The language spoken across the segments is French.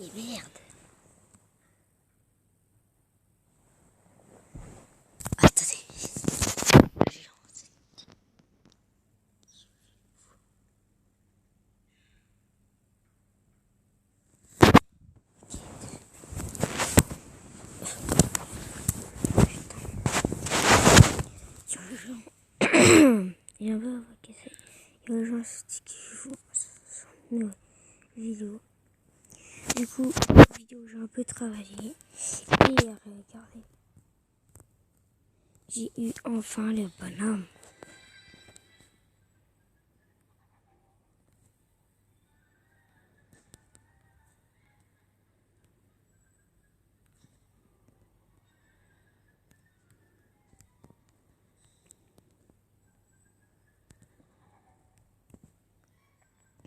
Et merde. Attendez. Il y a un peu cassé. Il y a gens qui font une vidéo. Du coup, vidéo, j'ai un peu travaillé. Et regardez. J'ai eu enfin le bonhomme.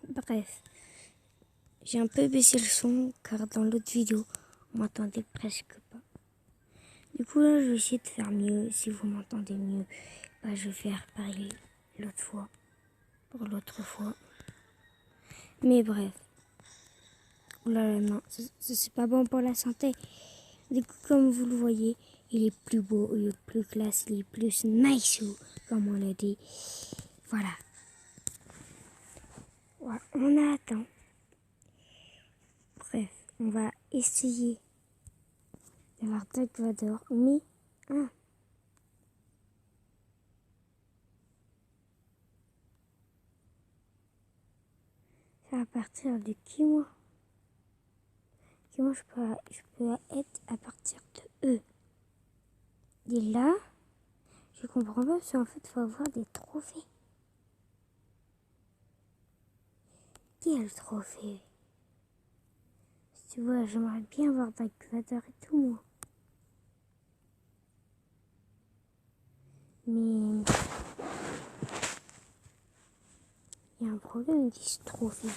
Bref, j'ai un peu baissé le son car dans l'autre vidéo, on m'entendait presque pas. Du coup, là, je vais essayer de faire mieux. Si vous m'entendez mieux, bah, je vais faire pareil l'autre fois. Pour l'autre fois. Mais bref. Oulala, non, c'est pas bon pour la santé. Du coup, comme vous le voyez, il est plus beau, il est plus classe, il est plus nice, comme on le dit. Voilà. Voilà, on attend. Bref, on va essayer d'avoir Dark Vador, mais c'est à partir de qui, moi? Qui, moi, je peux être à partir de eux. Et là, je comprends pas, parce qu'en fait, il faut avoir des trophées. Quel trophée? Tu vois, j'aimerais bien avoir Dark Vador et tout, moi. Mais il y a un problème avec ce trophée.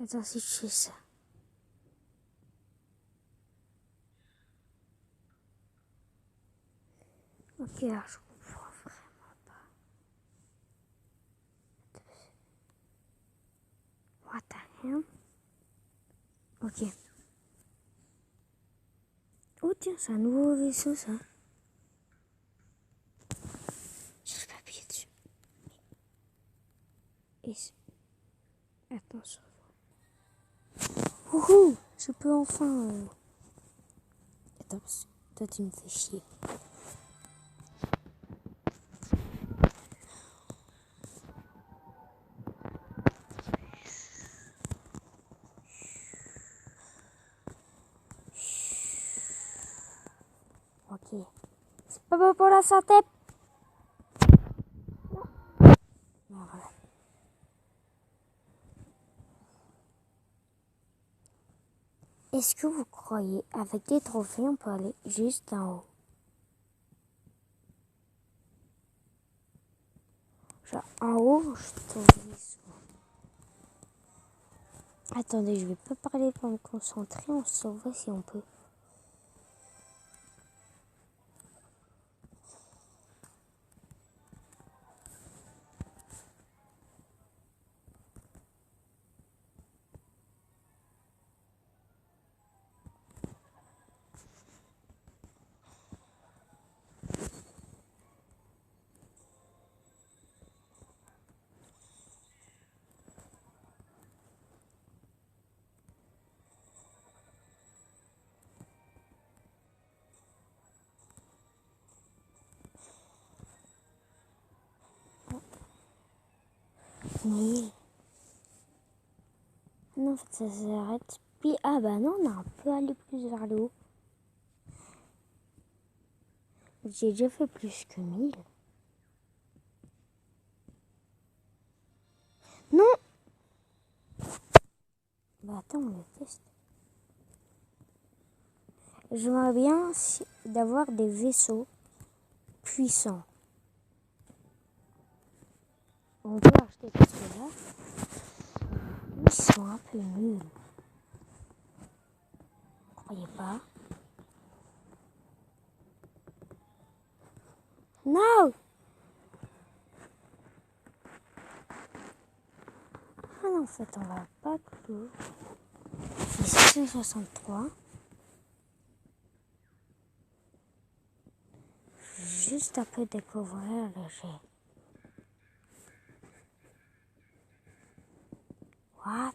Attends, si je fais ça. Ok, alors je comprends vraiment pas. What the hell? Ok. Oh tiens, c'est un nouveau vaisseau, ça. Je vais pas appuyer dessus. Et attention. Wouhou! Je peux enfin... Attends, toi tu me fais chier. Ok. C'est pas bon pour la santé. Non. Non, voilà. Est-ce que vous croyez, avec les trophées, on peut aller juste en haut? Genre, en haut, je trouve vaisseau. Attendez, je vais pas parler pour me concentrer, on se voit si on peut. Mais... non, en fait, ça s'arrête. Puis, ah bah non, on a un peu aller plus vers le haut. J'ai déjà fait plus que 1000. Non! Bah attends, on le teste. J'aimerais bien d'avoir des vaisseaux puissants. On peut acheter parce que là, ils sont un peu nuls. Vous croyez pas? Non! Ah non, en fait, on va pas plus haut. C'est 663. Juste après découvrir le jet. What?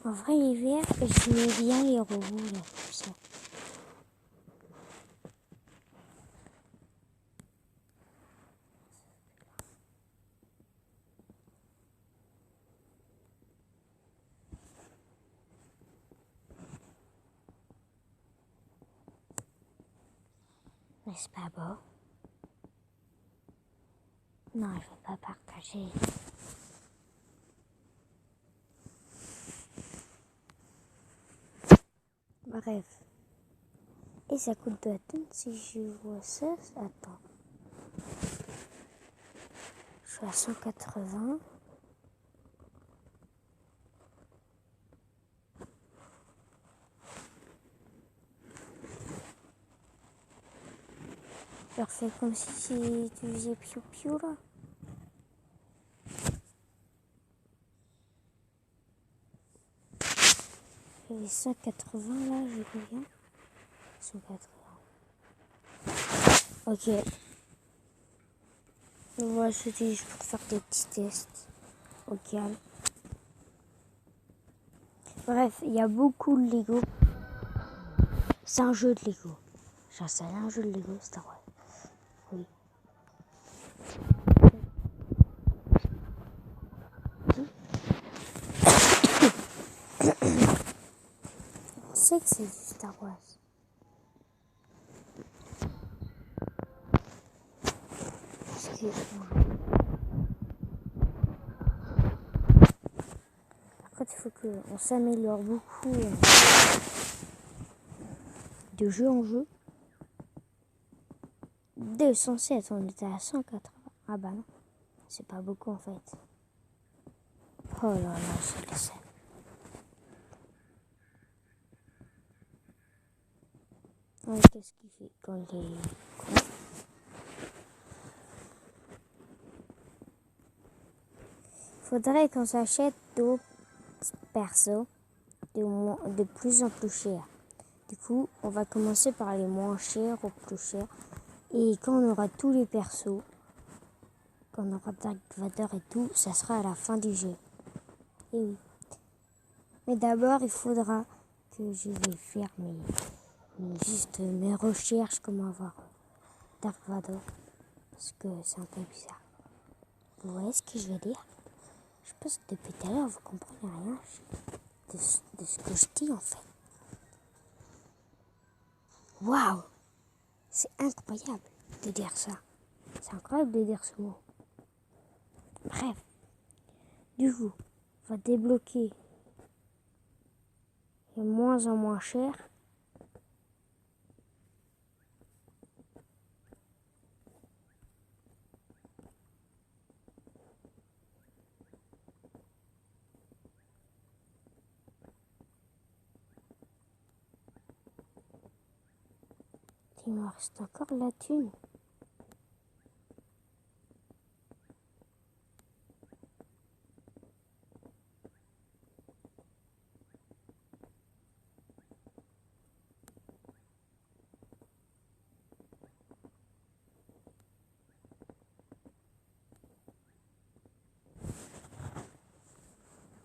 En vrai, l'hiver, j'aimais bien les robots, là, comme ça. N'est-ce pas beau? Non, je ne veux pas partager. Bref. Et ça coûte 2 tonnes si je vois ça. Attends. Je suis à 180. Je refais comme si tu faisais piou-piou là. J'avais 180 là, j'ai combien? 180. Ok. Moi, c'était juste pour faire des petits tests au calme. Bref, il y a beaucoup de Lego. C'est un jeu de Lego. J'en sais rien, un jeu de Lego, Star Wars. Oui. On sait que c'est du Star Wars. Excuse-moi. Après, il faut qu'on s'améliore beaucoup de jeu en jeu. 207, on était à 180. Ah bah non, c'est pas beaucoup en fait. Oh là là, c'est le seul. Ouais, qu'est-ce qu'il fait quand il est... Faudrait qu'on s'achète d'autres persos de plus en plus chers. Du coup, on va commencer par les moins chers au plus chers. Et quand on aura tous les persos, quand on aura Dark Vader et tout, ça sera à la fin du jeu. Et oui. Mais d'abord, il faudra que je vais faire mes recherches, comment avoir Dark Vader. Parce que c'est un peu bizarre. Vous voyez ce que je veux dire? Je pense que depuis tout à l'heure, vous comprenez rien de ce que je dis en fait. Waouh! C'est incroyable de dire ça. C'est incroyable de dire ce mot. Bref. Du coup, on va débloquer les moins en moins chers. Il me reste encore la thune.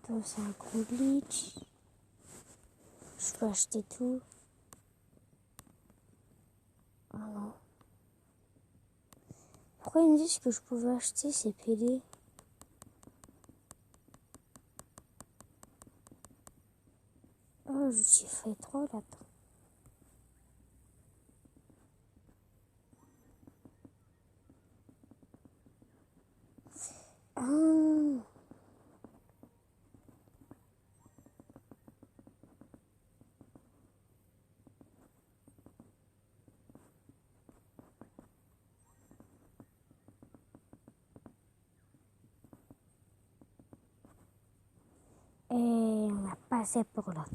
Donc c'est un gros glitch. Je peux acheter tout. Oh non. Pourquoi ils me disent que je pouvais acheter ces PD? Oh, je suis fait trop là. Ah. assez pour l'autre.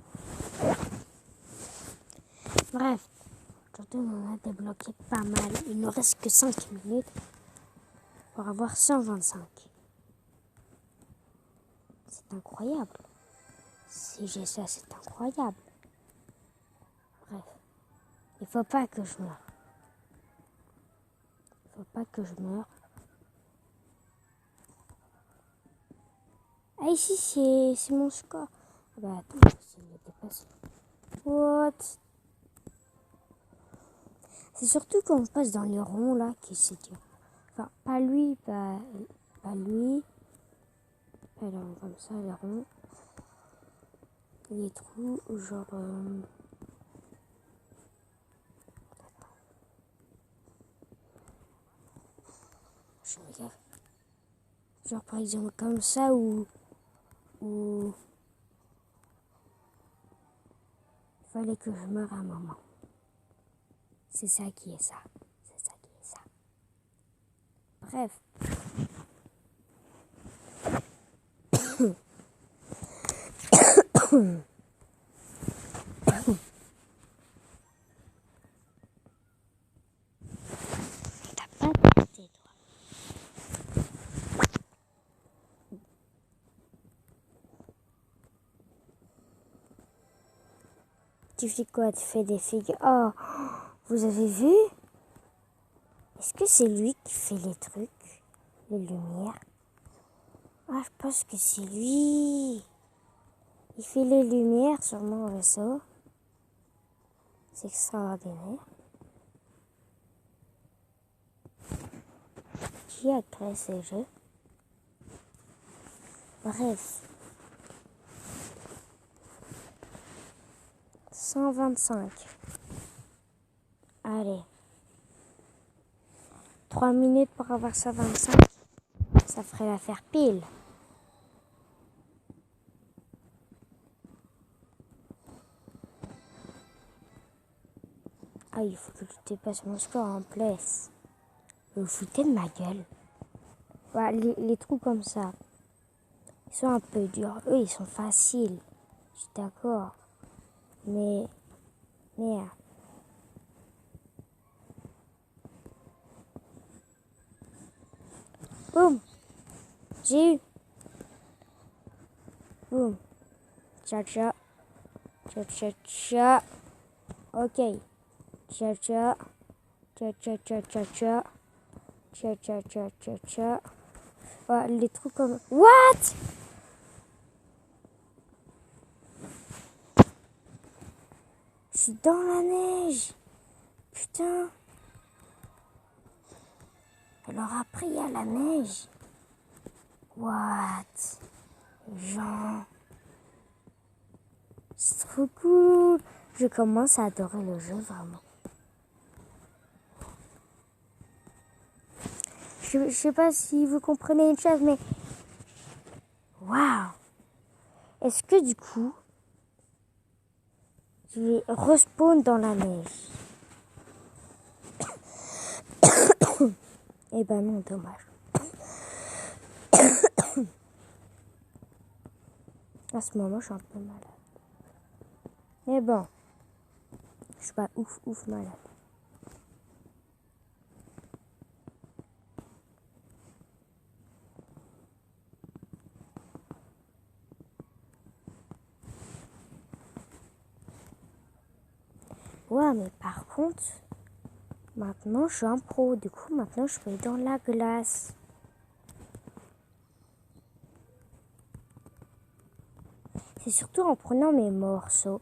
Bref, aujourd'hui on a débloqué pas mal. Il nous reste que 5 minutes pour avoir 125. C'est incroyable. Si j'ai ça, c'est incroyable. Bref, il faut pas que je meure. Il faut pas que je meure. Ah, ici, c'est mon score. Ah bah attends, c'est le dépassé. What? C'est surtout quand on passe dans les ronds là que c'est dur. Enfin, pas lui, pas lui. Pas les ronds comme ça, les ronds. Les trous, genre... Je me gaffe. Genre par exemple comme ça ou il fallait que je meure à un moment. C'est ça qui est ça. C'est ça qui est ça. Bref. T'as pas tâté, toi. Tu fais quoi? Tu fais des figures? Oh, vous avez vu? Est-ce que c'est lui qui fait les trucs? Les lumières? Ah, je pense que c'est lui. Il fait les lumières sur mon vaisseau. C'est extraordinaire. Qui a créé ces jeux? Bref. 125. Allez. 3 minutes pour avoir 125. Ça ferait l'affaire pile. Ah, il faut que je dépasse mon score en place. Vous vous foutez de ma gueule. Voilà, les trous comme ça, ils sont un peu durs. Eux, ils sont faciles. Je suis d'accord. Mais, merde. Boum. J'ai eu. Boum. Tcha tcha. Tcha tcha tcha. Ok. Tcha tcha. Tcha tcha tcha tcha tcha. Tcha tcha tcha tcha tcha. Voilà, les trous comme... What? Je suis dans la neige. Putain. Alors après, il y a la neige. What? Genre... C'est trop cool. Je commence à adorer le jeu, vraiment. Je sais pas si vous comprenez une chose, mais... Waouh! Est-ce que du coup, je vais respawn dans la neige? Eh ben non, dommage. À ce moment, je suis un peu malade. Mais bon, je suis pas ouf malade. Ouais, mais par contre, maintenant, je suis un pro. Du coup, maintenant, je vais dans la glace. C'est surtout en prenant mes morceaux.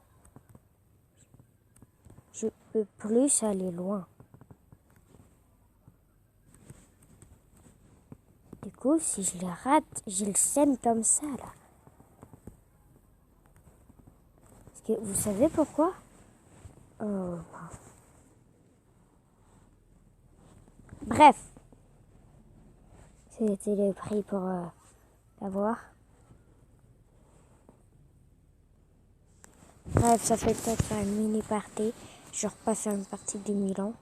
Je peux plus aller loin. Du coup, si je les rate, j'ai le seum comme ça, là. Parce que vous savez pourquoi? Oh. Bref. C'était le prix pour l'avoir. Bref, ça fait peut-être faire une mini partie. Je repasse faire une partie de Milan.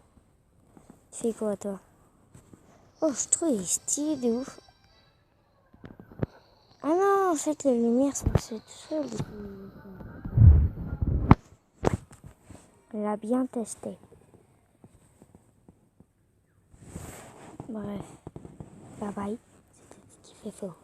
Tu fais quoi, toi? Oh, je trouve stylé de ouf. Ah non, en fait, les lumières sont passées tout seules. Elle a bien testé. Bref, bye bye. C'était ce qui fait faux.